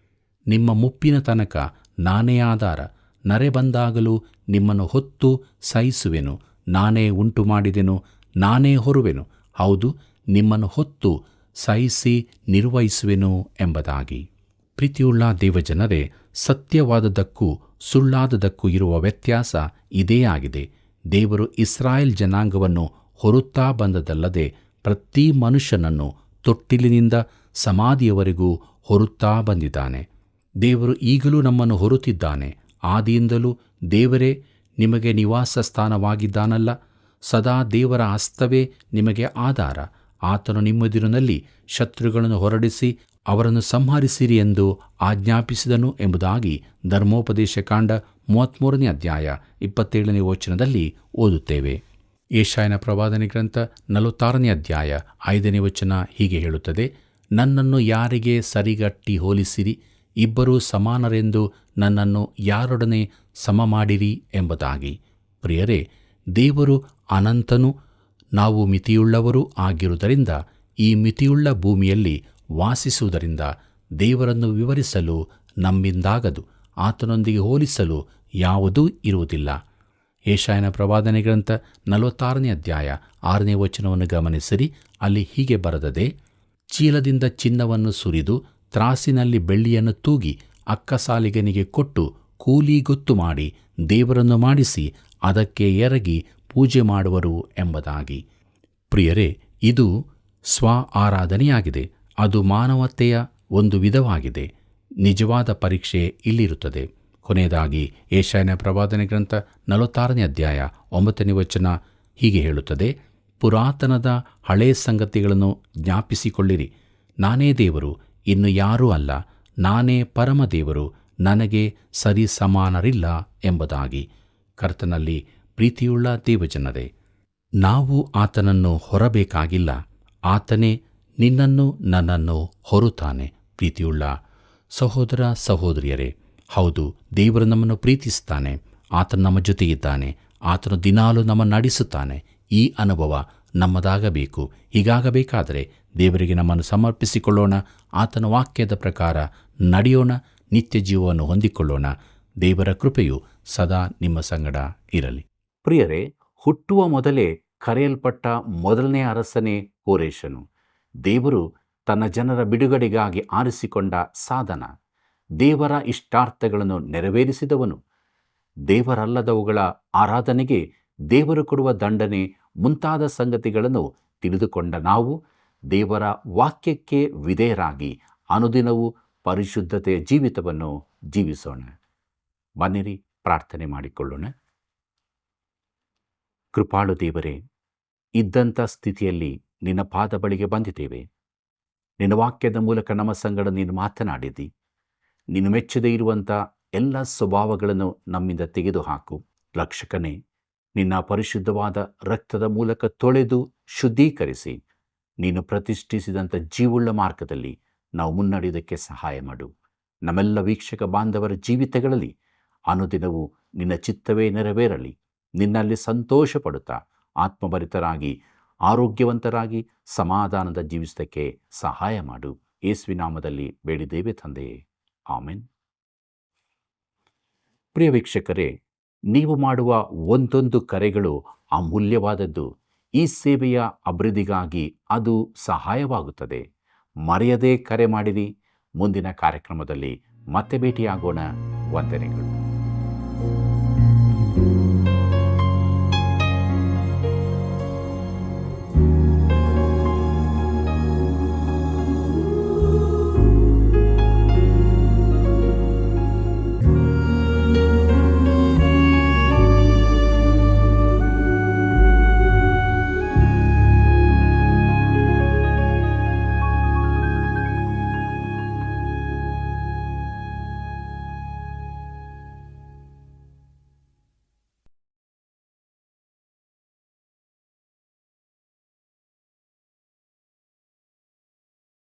S2: ನಿಮ್ಮ ಮುಪ್ಪಿನ ತನಕ ನಾನೇ ಆಧಾರ, ನರೆ ಬಂದಾಗಲೂ ನಿಮ್ಮನ್ನು ಹೊತ್ತು ಸಹಿಸುವೆನು, ನಾನೇ ಉಂಟು ಮಾಡಿದೆನು, ನಾನೇ ಹೊರುವೆನು, ಹೌದು ನಿಮ್ಮನ್ನು ಹೊತ್ತು ಸಹಿಸಿ ನಿರ್ವಹಿಸುವೆನು ಎಂಬುದಾಗಿ. ಪ್ರೀತಿಯುಳ್ಳ ದೇವಜನರೇ, ಸತ್ಯವಾದದ್ದಕ್ಕೂ ಸುಳ್ಳಾದದ್ದಕ್ಕೂ ಇರುವ ವ್ಯತ್ಯಾಸ ಇದೇ ಆಗಿದೆ. ದೇವರು ಇಸ್ರಾಯೇಲ್ ಜನಾಂಗವನ್ನು ಹೊರುತ್ತಾ ಬಂದದಲ್ಲದೆ ಪ್ರತಿ ಮನುಷ್ಯನನ್ನು ತೊಟ್ಟಿಲಿನಿಂದ ಸಮಾಧಿಯವರೆಗೂ ಹೊರುತ್ತಾ ಬಂದಿದ್ದಾನೆ. ದೇವರು ಈಗಲೂ ನಮ್ಮನ್ನು ಹೊರುತ್ತಿದ್ದಾನೆ. ಆದಿಯಿಂದಲೂ ದೇವರೇ ನಿಮಗೆ ನಿವಾಸ ಸ್ಥಾನವಾಗಿದ್ದಾನಲ್ಲ. ಸದಾ ದೇವರ ಹಸ್ತವೇ ನಿಮಗೆ ಆಧಾರ. ಆತನು ನಿಮ್ಮೆದುರಿನಲ್ಲಿ ಶತ್ರುಗಳನ್ನು ಹೊರಡಿಸಿ ಅವರನ್ನು ಸಂಹರಿಸಿರಿ ಎಂದು ಆಜ್ಞಾಪಿಸಿದನು ಎಂಬುದಾಗಿ ಧರ್ಮೋಪದೇಶ ಕಾಂಡ 33ನೇ ಅಧ್ಯಾಯ 27ನೇ ವಚನದಲ್ಲಿ ಓದುತ್ತೇವೆ. ಯೆಶಾಯನ ಪ್ರವಾದನೆ ಗ್ರಂಥ 46ನೇ ಅಧ್ಯಾಯ 5ನೇ ವಚನ ಹೀಗೆ ಹೇಳುತ್ತದೆ, ನನ್ನನ್ನು ಯಾರಿಗೆ ಸರಿಗಟ್ಟಿ ಹೋಲಿಸಿರಿ, ಇಬ್ಬರೂ ಸಮಾನರೆಂದು ನನ್ನನ್ನು ಯಾರೊಡನೆ ಸಮ ಮಾಡಿರಿ ಎಂಬುದಾಗಿ. ಪ್ರಿಯರೇ, ದೇವರು ಅನಂತನೂ ನಾವು ಮಿತಿಯುಳ್ಳವರೂ ಆಗಿರುವುದರಿಂದ ಈ ಮಿತಿಯುಳ್ಳ ಭೂಮಿಯಲ್ಲಿ ವಾಸಿಸುವುದರಿಂದ ದೇವರನ್ನು ವಿವರಿಸಲು ನಮ್ಮಿಂದಾಗದು, ಆತನೊಂದಿಗೆ ಹೋಲಿಸಲು ಯಾವುದೂ ಇರುವುದಿಲ್ಲ. ಯೆಶಾಯನ ಪ್ರವಾದನೆ ಗ್ರಂಥ 46ನೇ ಅಧ್ಯಾಯ 6ನೇ ವಚನವನ್ನು ಗಮನಿಸಿರಿ. ಅಲ್ಲಿ ಹೀಗೆ ಬರೆದದೆ, ಚೀಲದಿಂದ ಚಿನ್ನವನ್ನು ಸುರಿದು ತ್ರಾಸಿನಲ್ಲಿ ಬೆಳ್ಳಿಯನ್ನು ತೂಗಿ ಅಕ್ಕಸಾಲಿಗನಿಗೆ ಕೊಟ್ಟು ಕೂಲಿ ಗೊತ್ತು ಮಾಡಿ ದೇವರನ್ನು ಮಾಡಿಸಿ ಅದಕ್ಕೆ ಎರಗಿ ಪೂಜೆ ಮಾಡುವರು ಎಂಬುದಾಗಿ. ಪ್ರಿಯರೇ, ಇದು ಸ್ವ ಆರಾಧನೆಯಾಗಿದೆ. ಅದು ಮಾನವತೆಯ ಒಂದು ವಿಧವಾಗಿದೆ. ನಿಜವಾದ ಪರೀಕ್ಷೆ ಇಲ್ಲಿರುತ್ತದೆ. ಕೊನೆಯದಾಗಿ ಯೆಶಾಯನ ಪ್ರವಾದನೆ ಗ್ರಂಥ 46ನೇ ಅಧ್ಯಾಯ 9ನೇ ವಚನ ಹೀಗೆ ಹೇಳುತ್ತದೆ, ಪುರಾತನದ ಹಳೇ ಸಂಗತಿಗಳನ್ನು ಜ್ಞಾಪಿಸಿಕೊಳ್ಳಿರಿ. ನಾನೇ ದೇವರು, ಇನ್ನು ಯಾರೂ ಅಲ್ಲ. ನಾನೇ ಪರಮ ದೇವರು, ನನಗೆ ಸರಿ ಸಮಾನರಿಲ್ಲ ಎಂಬುದಾಗಿ. ಕರ್ತನಲ್ಲಿ ಪ್ರೀತಿಯುಳ್ಳ ದೇವಜನರೇ, ನಾವು ಆತನನ್ನು ಹೊರಬೇಕಾಗಿಲ್ಲ. ಆತನೇ ನಿನ್ನನ್ನು ನನ್ನನ್ನು ಹೊರುತ್ತಾನೆ. ಪ್ರೀತಿಯುಳ್ಳ ಸಹೋದರ ಸಹೋದರಿಯರೇ, ಹೌದು, ದೇವರು ನಮ್ಮನ್ನು ಪ್ರೀತಿಸುತ್ತಾನೆ. ಆತನು ನಮ್ಮ ಜೊತೆ ಇದ್ದಾನೆ. ಆತನು ದಿನಾಲೂ ನಮ್ಮನ್ನು ನಡೆಸುತ್ತಾನೆ. ಈ ಅನುಭವ ನಮ್ಮದಾಗಬೇಕು. ಹೀಗಾಗಬೇಕಾದರೆ ದೇವರಿಗೆ ನಮ್ಮನ್ನು ಸಮರ್ಪಿಸಿಕೊಳ್ಳೋಣ. ಆತನ ವಾಕ್ಯದ ಪ್ರಕಾರ ನಡೆಯೋಣ. ನಿತ್ಯ ಜೀವವನ್ನು ಹೊಂದಿಕೊಳ್ಳೋಣ. ದೇವರ ಕೃಪೆಯು ಸದಾ ನಿಮ್ಮ ಸಂಗಡ ಇರಲಿ.
S1: ಪ್ರಿಯರೇ, ಹುಟ್ಟುವ ಮೊದಲೇ ಕರೆಯಲ್ಪಟ್ಟ ಮೊದಲನೇ ಅರಸನೇ ಕೋರೇಷನು. ದೇವರು ತನ್ನ ಜನರ ಬಿಡುಗಡೆಗಾಗಿ ಆರಿಸಿಕೊಂಡ ಸಾಧನ. ದೇವರ ಇಷ್ಟಾರ್ಥಗಳನ್ನು ನೆರವೇರಿಸಿದವನು. ದೇವರಲ್ಲದವುಗಳ ಆರಾಧನೆಗೆ ದೇವರು ಕೊಡುವ ದಂಡನೆ ಮುಂತಾದ ಸಂಗತಿಗಳನ್ನು ತಿಳಿದುಕೊಂಡ ನಾವು ದೇವರ ವಾಕ್ಯಕ್ಕೆ ವಿಧೇಯರಾಗಿ ಅನುದಿನವೂ ಪರಿಶುದ್ಧತೆಯ ಜೀವಿತವನ್ನು ಜೀವಿಸೋಣ. ಬನ್ನಿರಿ, ಪ್ರಾರ್ಥನೆ ಮಾಡಿಕೊಳ್ಳೋಣ. ಕೃಪಾಳು ದೇವರೇ, ಇದ್ದಂಥ ಸ್ಥಿತಿಯಲ್ಲಿ ನಿನ್ನ ಪಾದ ಬಳಿಗೆ ಬಂದಿದ್ದೇವೆ. ನಿನ್ನ ವಾಕ್ಯದ ಮೂಲಕ ನಮ್ಮ ಸಂಗಡ ನೀನು ಮಾತನಾಡಿದಿ. ನೀನು ಮೆಚ್ಚದೇ ಇರುವಂಥ ಎಲ್ಲ ಸ್ವಭಾವಗಳನ್ನು ನಮ್ಮಿಂದ ತೆಗೆದುಹಾಕು. ರಕ್ಷಕನೇ, ನಿನ್ನ ಪರಿಶುದ್ಧವಾದ ರಕ್ತದ ಮೂಲಕ ತೊಳೆದು ಶುದ್ಧೀಕರಿಸಿ ನೀನು ಪ್ರತಿಷ್ಠಿಸಿದಂಥ ಜೀವುಳ್ಳ ಮಾರ್ಗದಲ್ಲಿ ನಾವು ಮುನ್ನಡೆಯುವುದಕ್ಕೆ ಸಹಾಯ ಮಾಡು. ನಮ್ಮೆಲ್ಲ ವೀಕ್ಷಕ ಬಾಂಧವರ ಜೀವಿತಗಳಲ್ಲಿ ಅನುದಿನವೂ ನಿನ್ನ ಚಿತ್ತವೇ ನೆರವೇರಲಿ. ನಿನ್ನಲ್ಲಿ ಸಂತೋಷ ಪಡುತ್ತಾ ಆತ್ಮಭರಿತರಾಗಿ ಆರೋಗ್ಯವಂತರಾಗಿ ಸಮಾಧಾನದ ಜೀವಿಸೋದಕ್ಕೆ ಸಹಾಯ ಮಾಡು. ಯೇಸುವಿನ ನಾಮದಲ್ಲಿ ಬೇಡಿದ್ದೇವೆ ತಂದೆಯೇ, ಆಮೆನ್. ಪ್ರಿಯ ವೀಕ್ಷಕರೇ, ನೀವು ಮಾಡುವ ಒಂದೊಂದು ಕರೆಗಳು ಅಮೂಲ್ಯವಾದದ್ದು. ಈ ಸೇವೆಯ ಅಭಿವೃದ್ಧಿಗಾಗಿ ಅದು ಸಹಾಯವಾಗುತ್ತದೆ. ಮರೆಯದೇ ಕರೆ ಮಾಡಿರಿ. ಮುಂದಿನ ಕಾರ್ಯಕ್ರಮದಲ್ಲಿ ಮತ್ತೆ ಭೇಟಿಯಾಗೋಣ. ವಂದನೆಗಳು.